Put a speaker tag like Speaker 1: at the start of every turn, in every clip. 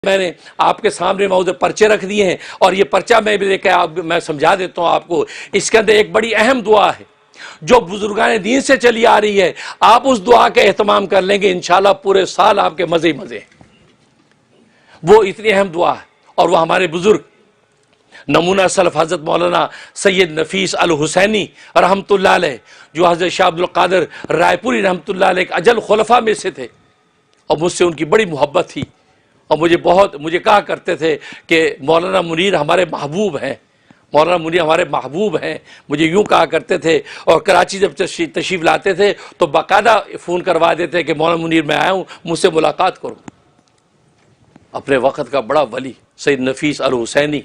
Speaker 1: میں نے آپ کے سامنے موضوع پرچے رکھ دیے ہیں، اور یہ پرچہ میں بھی لے کے میں سمجھا دیتا ہوں آپ کو۔ اس کے اندر ایک بڑی اہم دعا ہے جو بزرگان دین سے چلی آ رہی ہے، آپ اس دعا کا اہتمام کر لیں گے انشاءاللہ پورے سال آپ کے مزے ہی مزے ہیں۔ وہ اتنی اہم دعا ہے، اور وہ ہمارے بزرگ نمونہ سلف حضرت مولانا سید نفیس الحسینی رحمۃ اللہ علیہ، جو حضرت شاہ عبد القادر رائے پوری رحمۃ اللہ علیہ کے اجل خلفاء میں سے تھے، اور مجھ سے ان کی بڑی محبت تھی، اور مجھے کہا کرتے تھے کہ مولانا منیر ہمارے محبوب ہیں، مولانا منیر ہمارے محبوب ہیں، مجھے یوں کہا کرتے تھے۔ اور کراچی جب تشریف لاتے تھے تو باقاعدہ فون کروا دیتے کہ مولانا منیر میں آیا ہوں، مجھ سے ملاقات کرو۔ اپنے وقت کا بڑا ولی سید نفیس الحسینی،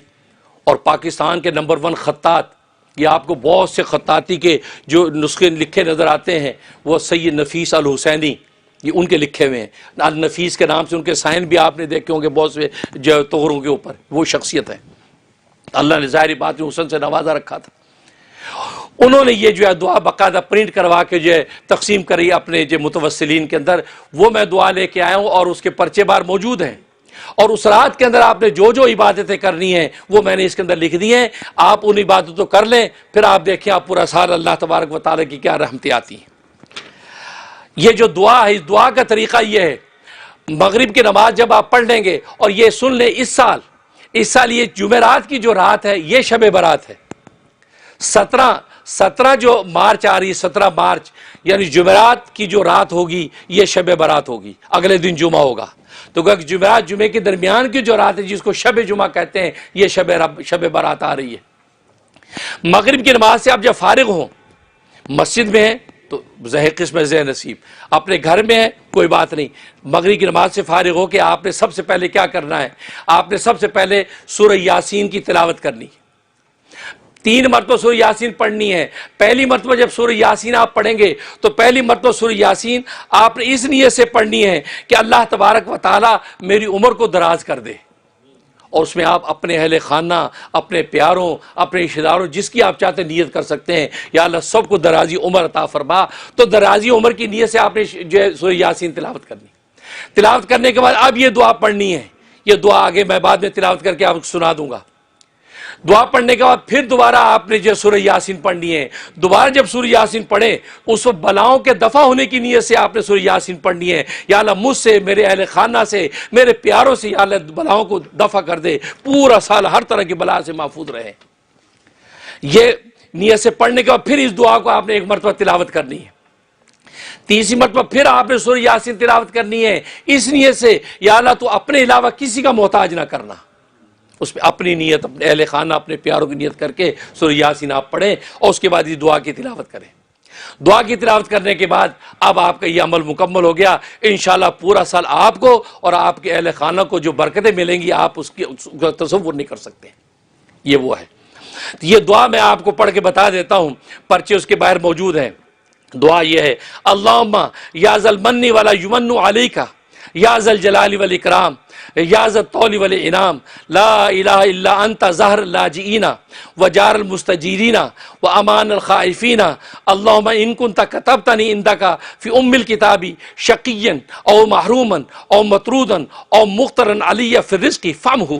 Speaker 1: اور پاکستان کے نمبر 1 خطاط، یہ آپ کو بہت سے خطاطی کے جو نسخے لکھے نظر آتے ہیں وہ سید نفیس الحسینی، یہ ان کے لکھے ہوئے ہیں۔ النفیس کے نام سے ان کے سائن بھی آپ نے دیکھے ہوں گے بہت سے جو توغروں کے اوپر، وہ شخصیت ہے۔ اللہ نے ظاہری بات میں حسن سے نوازا رکھا تھا۔ انہوں نے یہ جو ہے دعا باقاعدہ پرنٹ کروا کے جو ہے تقسیم کری اپنے جو متوسلین کے اندر، وہ میں دعا لے کے آیا ہوں، اور اس کے پرچے بار موجود ہیں، اور اس رات کے اندر آپ نے جو عبادتیں کرنی ہیں وہ میں نے اس کے اندر لکھ دی ہیں۔ آپ ان عبادتوں کر لیں، پھر آپ دیکھیں آپ پورا سال اللہ تبارک و تعالیٰ کی کیا رحمتیں آتی ہیں۔ یہ جو دعا ہے، اس دعا کا طریقہ یہ ہے، مغرب کی نماز جب آپ پڑھ لیں گے، اور یہ سن لیں اس سال یہ جمعرات کی جو رات ہے یہ شب برات ہے۔ 17 جو مارچ آ رہی ہے، 17 مارچ یعنی جمعرات کی جو رات ہوگی یہ شب برات ہوگی، اگلے دن جمعہ ہوگا۔ تو جمعرات جمعے کے درمیان کی جو رات ہے جس کو شب جمعہ کہتے ہیں، یہ شب برات آ رہی ہے۔ مغرب کی نماز سے آپ جب فارغ ہوں، مسجد میں ہیں تو زہ قسم زہ نصیب، اپنے گھر میں ہے کوئی بات نہیں، مغرب کی نماز سے فارغ ہو کے آپ نے سب سے پہلے کیا کرنا ہے؟ آپ نے سب سے پہلے سورہ یاسین کی تلاوت کرنی ہے۔ 3 مرتبہ سورہ یاسین پڑھنی ہے۔ پہلی مرتبہ جب سورہ یاسین آپ پڑھیں گے تو پہلی مرتبہ سورہ یاسین آپ نے اس نیت سے پڑھنی ہے کہ اللہ تبارک و تعالیٰ میری عمر کو دراز کر دے، اور اس میں آپ اپنے اہل خانہ، اپنے پیاروں، اپنے رشتہ داروں، جس کی آپ چاہتے نیت کر سکتے ہیں، یا اللہ سب کو درازی عمر عطا فرما۔ تو درازی عمر کی نیت سے آپ نے جو ہے سورہ یاسین تلاوت کرنی۔ تلاوت کرنے کے بعد اب یہ دعا پڑھنی ہے، یہ دعا آگے میں بعد میں تلاوت کر کے آپ کو سنا دوں گا۔ دعا پڑھنے کے بعد پھر دوبارہ آپ نے جو سورہ یاسین پڑھنی ہے۔ دوبارہ جب سورہ یاسین پڑھیں اس وقت بلاؤں کے دفع ہونے کی نیت سے آپ نے سورہ یاسین پڑھنی ہے۔ یا اللہ مجھ سے، میرے اہل خانہ سے، میرے پیاروں سے یا اللہ بلاؤں کو دفع کر دے، پورا سال ہر طرح کی بلا سے محفوظ رہے۔ یہ نیت سے پڑھنے کے بعد پھر اس دعا کو آپ نے ایک مرتبہ تلاوت کرنی ہے۔ تیسری مرتبہ پھر آپ نے سورہ یاسین تلاوت کرنی ہے، اس نیت سے یا اللہ تو اپنے علاوہ کسی کا محتاج نہ کرنا۔ اس پہ اپنی نیت، اپنے اہل خانہ، اپنے پیاروں کی نیت کر کے سورہ یاسین آپ پڑھیں، اور اس کے بعد اس دعا کی تلاوت کریں۔ دعا کی تلاوت کرنے کے بعد اب آپ کا یہ عمل مکمل ہو گیا۔ انشاءاللہ پورا سال آپ کو اور آپ کے اہل خانہ کو جو برکتیں ملیں گی آپ اس کا تصور نہیں کر سکتے۔ یہ وہ ہے۔ یہ دعا میں آپ کو پڑھ کے بتا دیتا ہوں، پرچے اس کے باہر موجود ہیں۔ دعا یہ ہے، اللہم یا ذا المن ولا یمن علیک یا ذا الجلال والاکرام یا ذا الطول والانعام لا الہ الا انت ظہر اللاجئین وجار المستجیرین وامان الخائفین اللہم ان کنت کتبتنی عندک فی ام الکتاب شقیا او محروما او مطرودا او مخترا علی فی الرزق فامہ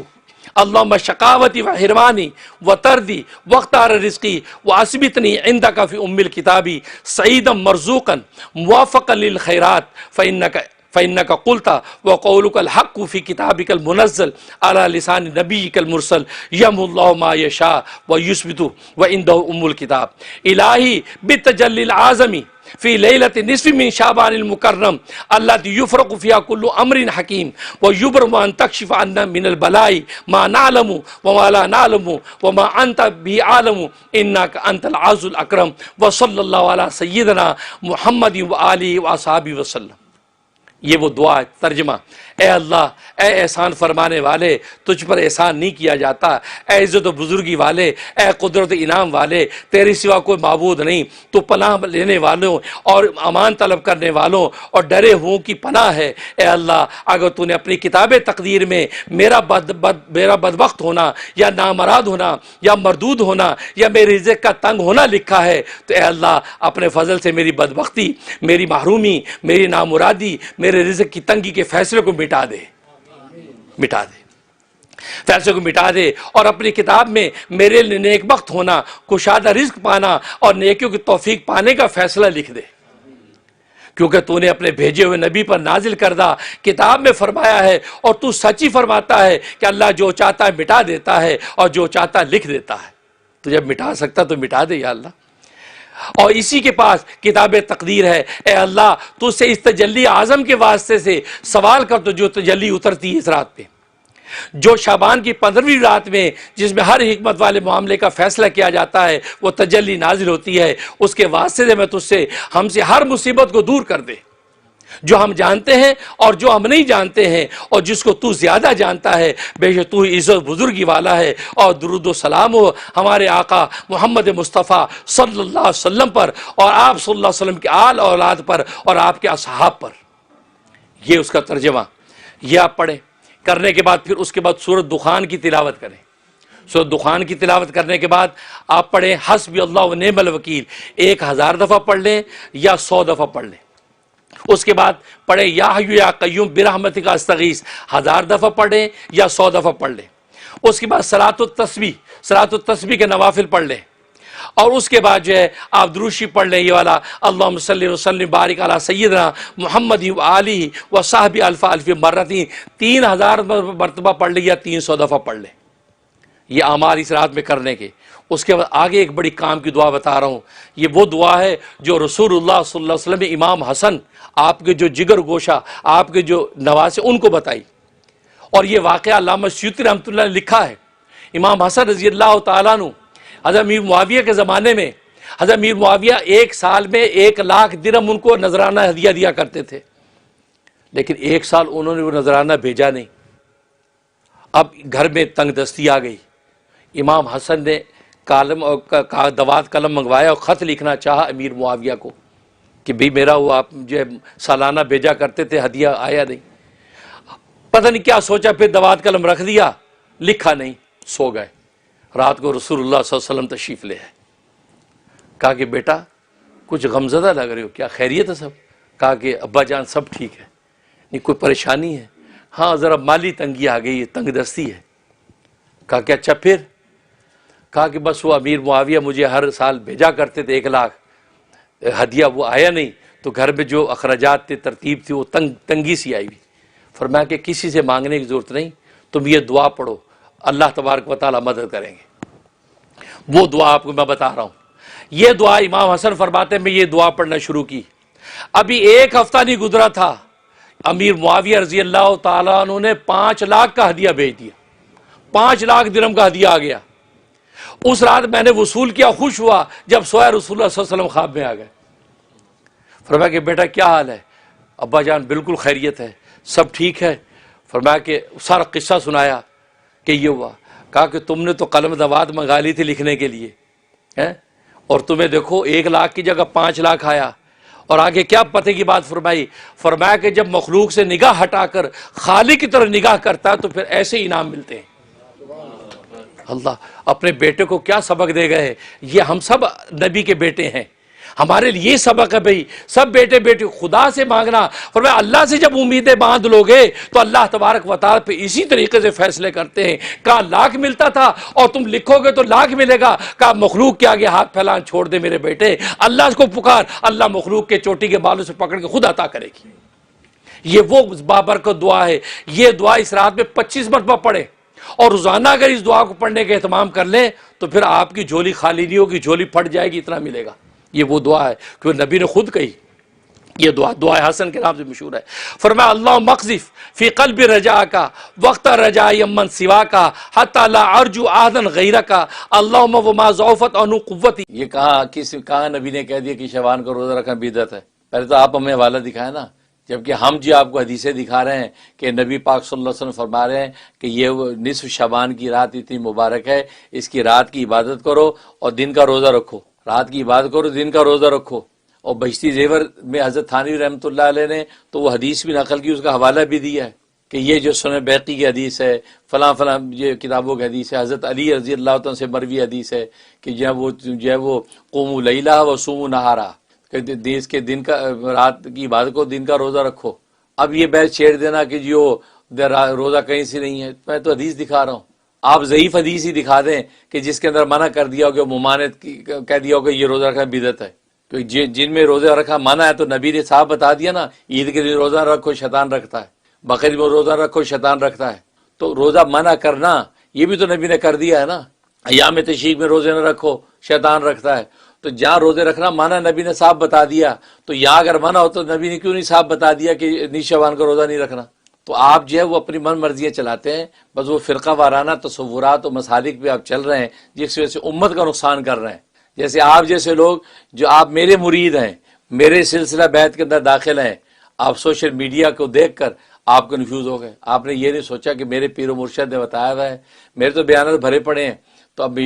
Speaker 1: اللہم شقاوتی و حرمانی و تردی واختار رزقی و اثبتنی عندک فی ام الکتاب سعیدا مرزوقا موافقا للخیرات فإنك قلت وقولك الحق في كتابك المنزل على لسان نبيك المرسل يمحو الله ما يشاء ويثبت وعنده أم الكتاب إلهي بالتجلي العظم في ليلة نصف من شعبان المكرم التي يفرق فيها كل أمر حكيم ويبرم أن تكشف عنا من البلاء ما نعلم وما لا نعلم وما أنت به عالم إنك أنت العز الأكرم وصلى الله على سيدنا محمد وآله وأصحابه وسلم۔ یہ وہ دعا ہے۔ ترجمہ، اے اللہ، اے احسان فرمانے والے، تجھ پر احسان نہیں کیا جاتا، اے عزت و بزرگی والے، اے قدرت انعام والے، تیرے سوا کوئی معبود نہیں، تو پناہ لینے والوں اور امان طلب کرنے والوں اور ڈرے ہوں کی پناہ ہے۔ اے اللہ، اگر تو نے اپنی کتاب تقدیر میں میرا بدبخت ہونا یا نامراد ہونا یا مردود ہونا یا میرے رزق کا تنگ ہونا لکھا ہے تو اے اللہ اپنے فضل سے میری بدبختی، میری محرومی، میری نامرادی، میرے رزق کی تنگی کے فیصلے کو مٹا دے۔ مٹا دے، فیصلے کو مٹا دے، اور اپنی کتاب میں میرے لیے نیک بخت ہونا، کشادہ رزق پانا اور نیکیوں کی توفیق پانے کا فیصلہ لکھ دے، کیونکہ تو نے اپنے بھیجے ہوئے نبی پر نازل کردہ کتاب میں فرمایا ہے، اور تو سچ ہی فرماتا ہے کہ اللہ جو چاہتا ہے مٹا دیتا ہے اور جو چاہتا ہے لکھ دیتا ہے۔ تو جب مٹا سکتا تو مٹا دے یا اللہ، اور اسی کے پاس کتاب تقدیر ہے۔ اے اللہ تو سے اس تجلی اعظم کے واسطے سے سوال کر، تو جو تجلی اترتی ہے اس رات پہ، جو شعبان کی 15ویں رات میں، جس میں ہر حکمت والے معاملے کا فیصلہ کیا جاتا ہے، وہ تجلی نازل ہوتی ہے، اس کے واسطے سے میں تجھ سے، ہم سے ہر مصیبت کو دور کر دے، جو ہم جانتے ہیں اور جو ہم نہیں جانتے ہیں، اور جس کو تو زیادہ جانتا ہے، بے شک تو عزت بزرگی والا ہے۔ اور درود و سلام ہو ہمارے آقا محمد مصطفیٰ صلی اللہ علیہ وسلم پر، اور آپ صلی اللہ علیہ وسلم کے آل اولاد پر، اور آپ کے اصحاب پر۔ یہ اس کا ترجمہ، یہ آپ پڑھیں۔ کرنے کے بعد پھر اس کے بعد سورۃ دخان کی تلاوت کریں۔ سورۃ دخان کی تلاوت کرنے کے بعد آپ پڑھیں حسبی اللہ و نعم الوکیل، 1000 دفعہ پڑھ لیں یا 100 دفعہ پڑھ لیں۔ اس کے بعد پڑھیں یا حی یا قیوم برحمتک استغیث، 1000 دفعہ پڑھیں یا 100 دفعہ پڑھ لیں۔ اس کے بعد صلاۃ التسبیح کے نوافل پڑھ لیں، اور اس کے بعد جو ہے آپ درود شریف پڑھ لیں، یہ والا اللہم صلی وسلم بارک علی سیدنا محمد و آلہ و صحبہ الف مرتین، 3000 مرتبہ پڑھ لیں یا 300 دفعہ پڑھ لیں۔ یہ اعمال اس رات میں کرنے کے۔ اس کے بعد آگے ایک بڑی کام کی دعا بتا رہا ہوں، یہ وہ دعا ہے جو رسول اللہ صلی اللہ علیہ وسلم نے امام حسن، آپ کے جو جگر گوشہ، آپ کے جو نواسے، ان کو بتائی، اور یہ واقعہ علامہ سیوطی رحمۃ اللہ نے لکھا ہے۔ امام حسن رضی اللہ تعالیٰ عنہ حضرت امیر معاویہ کے زمانے میں، حضرت امیر معاویہ 1 سال میں 1,00,000 درہم ان کو نذرانہ ہدیہ دیا کرتے تھے، لیکن 1 سال انہوں نے وہ نذرانہ بھیجا نہیں۔ اب گھر میں تنگ دستی آ گئی، امام حسن نے دوات قلم منگوایا اور خط لکھنا چاہا امیر معاویہ کو کہ بھئی میرا وہ آپ جو سالانہ بھیجا کرتے تھے ہدیہ آیا نہیں۔ پتہ نہیں کیا سوچا، پھر دوات قلم رکھ دیا، لکھا نہیں، سو گئے۔ رات کو رسول اللہ صلی اللہ علیہ وسلم تشریف لے آئے، کہا کہ بیٹا کچھ غمزدہ لگ رہے ہو، کیا خیریت ہے سب؟ کہا کہ ابا جان سب ٹھیک ہے، نہیں کوئی پریشانی ہے؟ ہاں ذرا مالی تنگی آ گئی ہے، تنگ دستی ہے۔ کہا کہ اچھا پھر؟ کہا کہ بس وہ امیر معاویہ مجھے ہر سال بھیجا کرتے تھے 1,00,000 ہدیہ، وہ آیا نہیں، تو گھر میں جو اخراجات تھے، ترتیب تھی، وہ تنگی سی آئی ہوئی۔ فرمایا کہ کسی سے مانگنے کی ضرورت نہیں، تم یہ دعا پڑھو، اللہ تبارک و تعالیٰ مدد کریں گے۔ وہ دعا آپ کو میں بتا رہا ہوں۔ یہ دعا امام حسن فرماتے ہیں میں یہ دعا پڑھنا شروع کی، ابھی 1 ہفتہ نہیں گزرا تھا، امیر معاویہ رضی اللہ تعالیٰ عنہ نے 5,00,000 کا ہدیہ بھیج دیا، 5,00,000 درہم کا ہدیہ آ گیا۔ اس رات میں نے وصول کیا، خوش ہوا، جب سویا رسول اللہ صلی اللہ علیہ وسلم خواب میں آ گئے۔ فرمایا کہ بیٹا کیا حال ہے؟ ابا جان بالکل خیریت ہے، سب ٹھیک ہے۔ فرمایا کہ سارا قصہ سنایا کہ یہ ہوا۔ کہا کہ تم نے تو قلم دوات منگا لی تھی لکھنے کے لیے، اور تمہیں دیکھو 1,00,000 کی جگہ 5,00,000 آیا۔ اور آگے کیا پتے کی بات فرمائی؟ فرمایا کہ جب مخلوق سے نگاہ ہٹا کر خالق کی طرف نگاہ کرتا ہے تو پھر ایسے انعام ملتے ہیں۔ اللہ اپنے بیٹے کو کیا سبق دے گئے، یہ ہم سب نبی کے بیٹے ہیں، ہمارے لیے یہ سبق ہے بھئی، سب بیٹے بیٹے خدا سے مانگنا۔ فرمایا اللہ سے جب امیدیں باندھ لو گے تو اللہ تبارک و تعالیٰ پہ اسی طریقے سے فیصلے کرتے ہیں۔ کہا 1,00,000 ملتا تھا اور تم لکھو گے تو 1,00,000 ملے گا۔ کہا مخلوق کے آگے ہاتھ پھیلان چھوڑ دے میرے بیٹے، اللہ کو پکار، اللہ مخلوق کے چوٹی کے بالوں سے پکڑ کے خود عطا کرے گی۔ یہ وہ بابرکت دعا ہے۔ یہ دعا اس رات میں 25 مرتبہ پڑھے، اور روزانہ اگر اس دعا کو پڑھنے کا اہتمام کر لیں تو پھر آپ کی جھولی خالی نہیں ہوگی، جھولی پھٹ جائے گی، اتنا ملے گا۔ یہ وہ دعا ہے کیونکہ نبی نے خود کہی، یہ دعا حسن کے نام سے مشہور ہے۔ فرمایا اللہ مقذف فی قلب رجا کا وقت رجا یمن سوا کا حتی لا ارجو عہدا غیرہ کا اللہم وما ضعفت عنہ قوتی۔ یہ کہاں نبی نے کہہ دیا کہ شعبان کا روزہ رکھنا بدعت ہے؟ پہلے تو آپ ہمیں حوالہ دکھائیں نا، جبکہ ہم جی آپ کو حدیثیں دکھا رہے ہیں کہ نبی پاک صلی اللہ علیہ وسلم فرما رہے ہیں کہ یہ نصف شعبان کی رات اتنی مبارک ہے، اس کی رات کی عبادت کرو اور دن کا روزہ رکھو، رات کی عبادت کرو دن کا روزہ رکھو۔ اور بہشتی زیور میں حضرت تھانوی رحمۃ اللہ علیہ نے تو وہ حدیث بھی نقل کی، اس کا حوالہ بھی دیا ہے کہ یہ جو سنن بیہقی کی حدیث ہے، فلاں فلاں یہ کتابوں کی حدیث ہے، حضرت علی رضی اللہ تعالیٰ سے مروی حدیث ہے کہ جو ہے وہ قوموا لیلہ وصوموا نہارا، دیس کے دن کا رات کی عبادت کو دن کا روزہ رکھو۔ اب یہ بحث چھیڑ دینا کہ جو روزہ کہیں سے نہیں ہے. میں تو حدیث دکھا رہا ہوں. آپ ضعیف حدیث ہی دکھا دیں کہ جس کے اندر منع کر دیا ہو کہ ممانعت کہہ دیا ہو کہ یہ روزہ رکھنا بدعت ہے. کیونکہ جن میں روزہ رکھا منع ہے تو نبی نے صاحب بتا دیا نا, عید کے دن روزہ رکھو شیطان رکھتا ہے, بقرعید میں روزہ رکھو شیطان رکھتا ہے. تو روزہ منع کرنا یہ بھی تو نبی نے کر دیا ہے نا. ایام تشریق میں روزے نہ رکھو شیطان رکھتا ہے. تو جہاں روزے رکھنا منع نبی نے صاحب بتا دیا, تو یہاں اگر منع ہو تو نبی نے کیوں نہیں صاحب بتا دیا کہ نیز شعبان کا روزہ نہیں رکھنا. تو آپ جو ہے وہ اپنی من مرضیاں چلاتے ہیں, بس وہ فرقہ وارانہ تصورات و مسالک پہ آپ چل رہے ہیں جس وجہ سے امت کا نقصان کر رہے ہیں. جیسے آپ جیسے لوگ جو آپ میرے مرید ہیں, میرے سلسلہ بیعت کے اندر داخل ہیں, آپ سوشل میڈیا کو دیکھ کر آپ کنفیوز ہو گئے. آپ نے یہ نہیں سوچا کہ میرے پیر و مرشد نے بتایا ہوا ہے, میرے تو بیانات بھرے پڑے ہیں, تو اب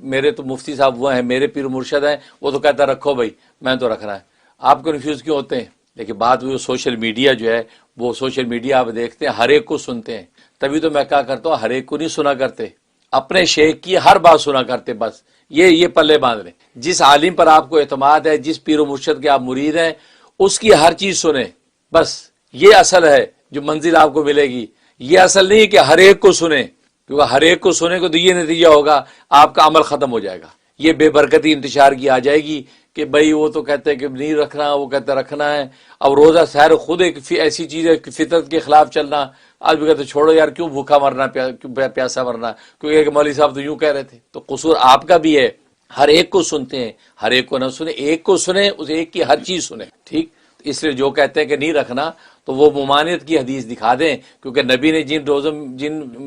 Speaker 1: میرے تو مفتی صاحب وہ ہیں, میرے پیر و مرشد ہیں, وہ تو کہتا رکھو بھائی, میں تو رکھ رہا ہے. آپ کنفیوز کیوں ہوتے ہیں؟ لیکن بات وہ سوشل میڈیا جو ہے, وہ سوشل میڈیا آپ دیکھتے ہیں, ہر ایک کو سنتے ہیں. تبھی تو میں کہا کرتا ہوں ہر ایک کو نہیں سنا کرتے, اپنے شیخ کی ہر بات سنا کرتے. بس یہ پلے باندھ لیں. جس عالم پر آپ کو اعتماد ہے, جس پیر و مرشد کے آپ مرید ہیں, اس کی ہر چیز سنیں. بس یہ اصل ہے جو منزل آپ کو ملے گی. یہ اصل نہیں کہ ہر ایک کو سنیں, کیونکہ ہر ایک کو سنے کو تو یہ نتیجہ ہوگا آپ کا عمل ختم ہو جائے گا. یہ بے برکتی انتشار کی آ جائے گی کہ بھئی وہ تو کہتے ہیں کہ نہیں رکھنا, وہ کہتے رکھنا ہے. اب روزہ سحر خود ایک ایسی چیز ہے کہ فطرت کے خلاف چلنا. آج بھی کہتے چھوڑو یار, کیوں بھوکا مرنا, کیوں پیاسا مرنا, کیونکہ مولوی صاحب تو یوں کہہ رہے تھے. تو قصور آپ کا بھی ہے, ہر ایک کو سنتے ہیں, ہر ایک کو نہ سنیں, ایک کو سنیں, اس ایک کی ہر چیز سنیں. ٹھیک, اس لیے جو کہتے ہیں کہ نہیں رکھنا تو وہ ممانعت کی حدیث دکھا دیں, کیونکہ نبی نے جن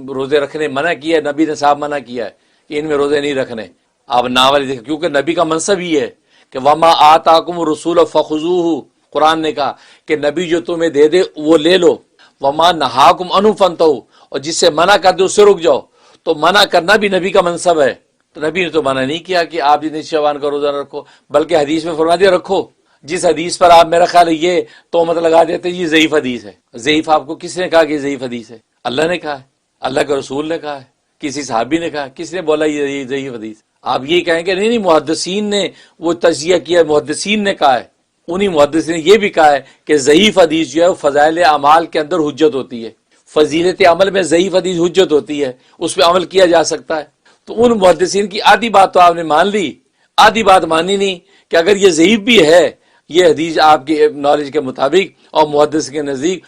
Speaker 1: روزے رکھنے منع کیا ہے, نبی نے صاحب منع کیا ہے کہ ان میں روزے نہیں رکھنے. آپ ناول دیکھیں, کیونکہ نبی کا منصب ہی ہے کہ وما آتاکم الرسول فخذوہ. قرآن نے کہا کہ نبی جو تمہیں دے دے وہ لے لو, وما نہاکم عنہ فانتہوا, اور جس سے منع کر دے اس سے رک جاؤ. تو منع کرنا بھی نبی کا منصب ہے. تو نبی نے تو منع نہیں کیا کہ آپ نیز شعبان کا روزہ نہ رکھو, بلکہ حدیث میں فرما دیا رکھو. جس حدیث پر آپ میرا خیال ہے یہ تہمت لگا دیتے یہ ضعیف حدیث ہے. ضعیف آپ کو کس نے کہا کہ یہ ضعیف حدیث ہے؟ اللہ نے کہا ہے, اللہ کے رسول نے کہا ہے, کسی صحابی نے کہا, کس نے بولا یہ ضعیف حدیث؟ آپ یہ کہیں کہ نہیں محدثین نے وہ تجزیہ کیا, محدثین نے کہا ہے. انہی محدثین نے یہ بھی کہا ہے کہ ضعیف حدیث جو ہے وہ فضائل اعمال کے اندر حجت ہوتی ہے. فضیلت عمل میں ضعیف حدیث حجت ہوتی ہے, اس پہ عمل کیا جا سکتا ہے. تو ان محدثین کی آدھی بات تو آپ نے مان لی, آدھی بات مانی نہیں کہ اگر یہ ضعیف بھی ہے یہ حدیث آپ کی نالج کے مطابق اور محدث کے نزدیک